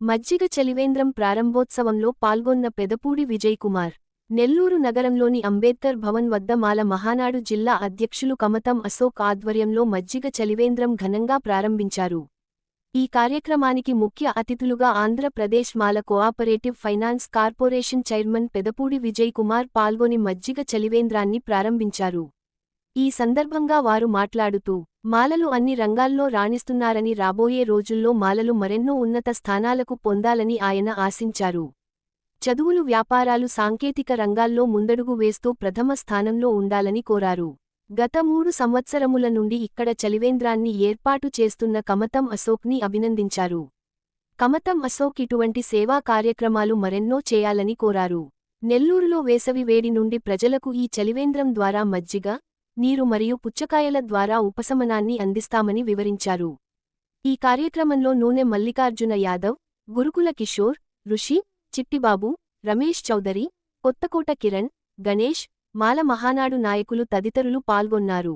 మజ్జిగ చలివేంద్రం ప్రారంభోత్సవంలో పాల్గొన్న పెదపూడి విజయ్ కుమార్. నెల్లూరు నగరంలోని అంబేద్కర్ భవన్ వద్ద మాల మహానాడు జిల్లా అధ్యక్షులు కమతం అశోక్ ఆధ్వర్యంలో మజ్జిగ చలివేంద్రం ఘనంగా ప్రారంభించారు. ఈ కార్యక్రమానికి ముఖ్య అతిథులుగా ఆంధ్రప్రదేశ్ మాల cooperative finance corporation chairman Pedapudi Vijay Kumar పాల్గొని మజ్జిగ చలివేంద్రాన్ని ప్రారంభించారు. ఈ సందర్భంగా వారు మాట్లాడుతూ, మాలలు అన్ని రంగాల్లో రాణిస్తున్నారని రాబోయే రోజుల్లో మాలలు మరెన్నో ఉన్నత స్థానాలకు పొందాలని ఆయన ఆశించారు. చదువులు, వ్యాపారాలు, సాంకేతిక రంగాల్లో ముందడుగు వేస్తూ ప్రథమ స్థానంలో ఉండాలని కోరారు. గత 3 సంవత్సరముల నుండి ఇక్కడ చలివేంద్రాన్ని ఏర్పాటు చేస్తున్న కమతం అశోక్ని అభినందించారు. కమతం అశోక్ ఇటువంటి సేవా కార్యక్రమాలు మరెన్నో చేయాలని కోరారు. నెల్లూరులో వేసవి వేడి నుండి ప్రజలకు ఈ చలివేంద్రం ద్వారా మజ్జిగ, నీరు మరియు పుచ్చకాయల ద్వారా ఉపశమనాన్ని అందిస్తామని వివరించారు. ఈ కార్యక్రమంలో నూనె మల్లికార్జున యాదవ్, గురుకుల కిషోర్, ఋషి, చిట్టిబాబు, రమేష్ చౌదరి, కొత్తకోట కిరణ్, గణేష్, మాల మహానాడు నాయకులు తదితరులు పాల్గొన్నారు.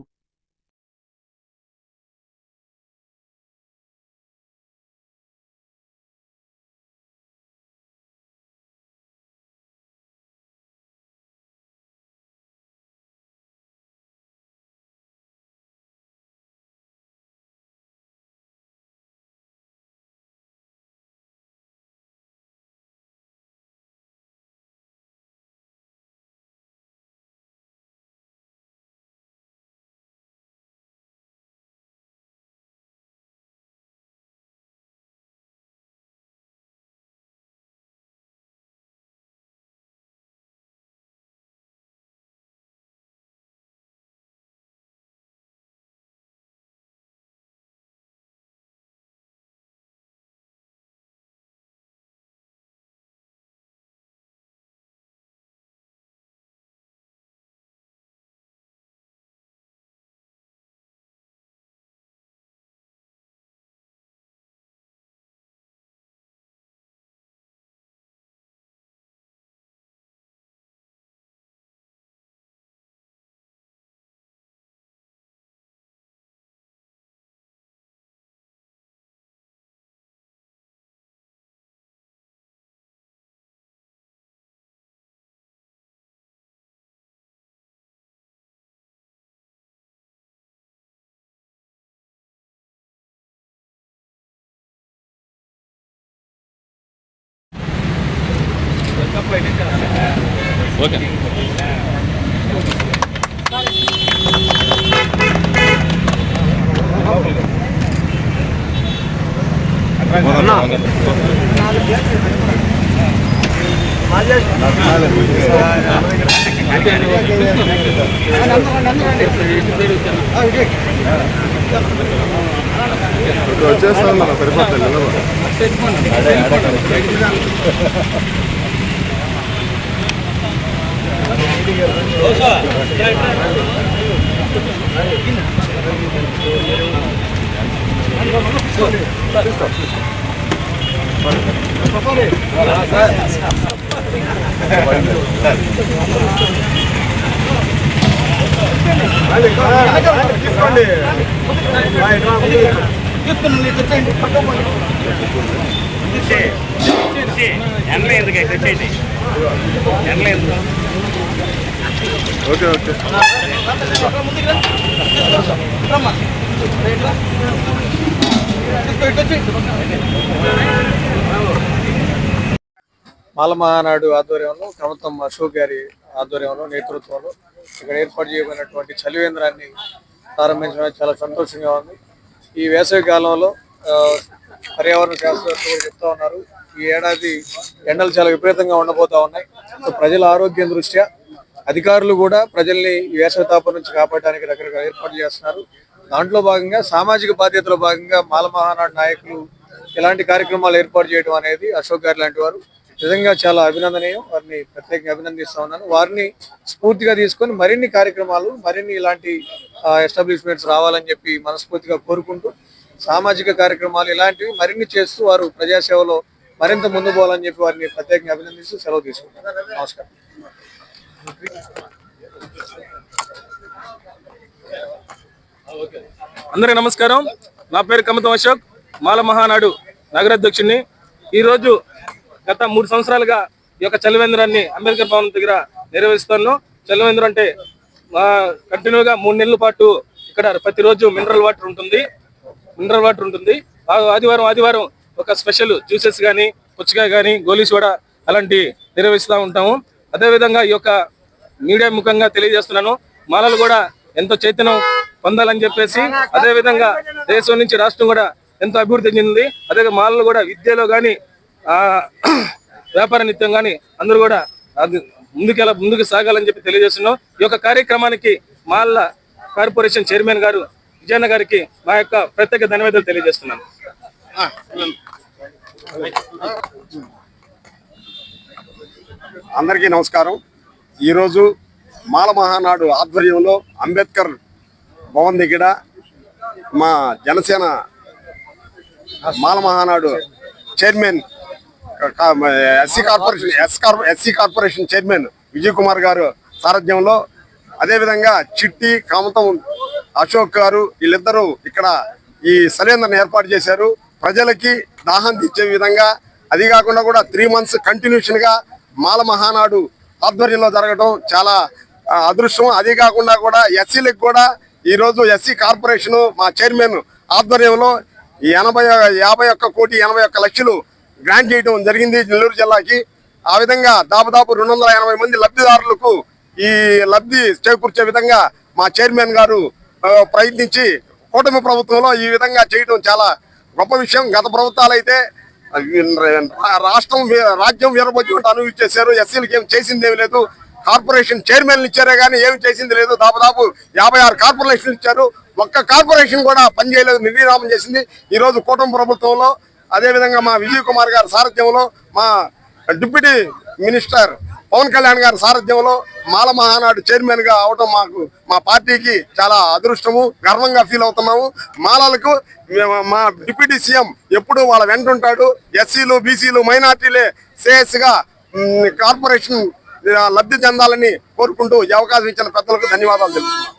ఓకే. వచ్చేస్తాను సరిపోతుంది. Okay okay. మాల మహానాడు ఆధ్వర్యంలో కమతం అశోక్ గారి ఆధ్వర్యంలో నేతృత్వంలో ఇక్కడ ఏర్పాటు చేయబడినటువంటి చలివేంద్రాన్ని ప్రారంభించడం చాలా సంతోషంగా ఉంది. ఈ వేసవి కాలంలో పర్యావరణ శాస్త్రవేత్తలు చెప్తా ఉన్నారు, ఈ ఏడాది ఎండలు చాలా విపరీతంగా ఉండబోతా ఉన్నాయి. సో ప్రజల ఆరోగ్యం దృష్ట్యా అధికారులు కూడా ప్రజల్ని ఈ వేసవి తాపం నుంచి కాపాడడానికి రకరకాల ఏర్పాట్లు చేస్తున్నారు. దాంట్లో భాగంగా సామాజిక బాధ్యతలో భాగంగా మాల మహానాడు నాయకులు ఇలాంటి కార్యక్రమాలు ఏర్పాటు చేయడం అనేది అశోక్ గారు లాంటి వారు నిజంగా చాలా అభినందనీయం. వారిని ప్రత్యేకంగా అభినందిస్తా ఉన్నాను. వారిని స్ఫూర్తిగా తీసుకొని మరిన్ని కార్యక్రమాలు, మరిన్ని ఇలాంటి ఎస్టాబ్లిష్మెంట్స్ రావాలని చెప్పి మనస్ఫూర్తిగా కోరుకుంటూ, సామాజిక కార్యక్రమాలు ఇలాంటివి మరిన్ని చేస్తూ వారు ప్రజాసేవలో మరింత ముందు పోవాలని చెప్పి వారిని ప్రత్యేకంగా అభినందిస్తూ సెలవు తీసుకుంటాను. నమస్కారం. అందరికీ నమస్కారం. నా పేరు కమతం అశోక్, మాల మహానాడు నగరాధ్యక్షుడిని. ఈ రోజు గత 3 సంవత్సరాలుగా ఈ యొక్క చలివేంద్రాన్ని అంబేద్కర్ భవన్ దగ్గర నిర్వహిస్తున్నాం. చలివేంద్రం అంటే కంటిన్యూగా 3 నెలల పాటు ఇక్కడ ప్రతిరోజు మినరల్ వాటర్ ఉంటుంది. ఆదివారం ఒక స్పెషల్ జ్యూసెస్ కానీ, పుచ్చకాయ కానీ, గోలీ సోడా అలాంటి నిర్వహిస్తూ ఉంటాము. అదేవిధంగా ఈ యొక్క మీడియా ముఖంగా తెలియజేస్తున్నాను, మాలలు కూడా ఎంతో చైతన్యం పొందాలని చెప్పేసి, అదేవిధంగా దేశం నుంచి రాష్ట్రం కూడా ఎంతో అభివృద్ధి చెందింది. అదే మాలలు కూడా విద్యలో కానీ వ్యాపార నిత్యం కానీ అందరూ కూడా ముందుకు సాగాలని చెప్పి తెలియజేస్తున్నాం. ఈ యొక్క కార్యక్రమానికి మాల కార్పొరేషన్ చైర్మన్ గారు విజయన్న గారికి మా యొక్క ప్రత్యేక ధన్యవాదాలు తెలియజేస్తున్నాను. అందరికీ నమస్కారం. ఈరోజు మాల మహానాడు ఆధ్వర్యంలో అంబేద్కర్ భవన్ దగ్గర మా Janasena Mala Mahanadu chairman SC corporation chairman Vijay Kumar గారు సారథ్యంలో, అదేవిధంగా చిట్టి కామతం అశోక్ గారు వీళ్ళిద్దరూ ఇక్కడ ఈ సలివేంద్రాన్ని ఏర్పాటు చేశారు. ప్రజలకి దాహం తీర్చే విధంగా, అది కాకుండా కూడా 3 months కంటిన్యూషన్ గా మాల మహానాడు ఆధ్వర్యంలో జరగడం చాలా అదృష్టం. అదే కాకుండా కూడా ఎస్సీలకు కూడా ఈరోజు ఎస్సీ కార్పొరేషన్ మా చైర్మన్ ఆధ్వర్యంలో 51,81,81,00,000 గ్రాంట్ చేయడం జరిగింది నెల్లూరు జిల్లాకి. ఆ విధంగా దాదాపు 280 మంది లబ్ధిదారులకు ఈ లబ్ధి చేకూర్చే విధంగా మా చైర్మన్ గారు ప్రయత్నించి కూటమి ప్రభుత్వంలో ఈ విధంగా చేయడం చాలా గొప్ప విషయం. గత ప్రభుత్వాలు అయితే రాజ్యం వీరభద్రం అనుభవించేశారు. ఎస్సీలకు ఏం చేసింది ఏమి లేదు. కార్పొరేషన్ చైర్మన్లు ఇచ్చారే కానీ ఏమి చేసింది లేదు. దాదాపు 56 కార్పొరేషన్లు ఇచ్చారు. ఒక్క కార్పొరేషన్ కూడా పనిచేయలేదు, నిర్విరామం చేసింది. ఈరోజు కూటమి ప్రభుత్వంలో, అదేవిధంగా మా విజయ్ కుమార్ గారి సారథ్యంలో, మా డిప్యూటీ మినిస్టర్ పవన్ కళ్యాణ్ గారి సారథ్యంలో మాల మహానాడు చైర్మన్ గా అవడం మాకు, మా పార్టీకి చాలా అదృష్టము, గర్వంగా ఫీల్ అవుతున్నాము. మాలలకు మా డిప్యూటీ సీఎం ఎప్పుడు వాళ్ళ వెంట ఉంటాడు. ఎస్సీలు, బీసీలు, మైనార్టీలే శ్రేయస్సుగా కార్పొరేషన్ లబ్ధి చెందాలని కోరుకుంటూ ఈ అవకాశం ఇచ్చిన పెద్దలకు ధన్యవాదాలు తెలుపుతున్నాను.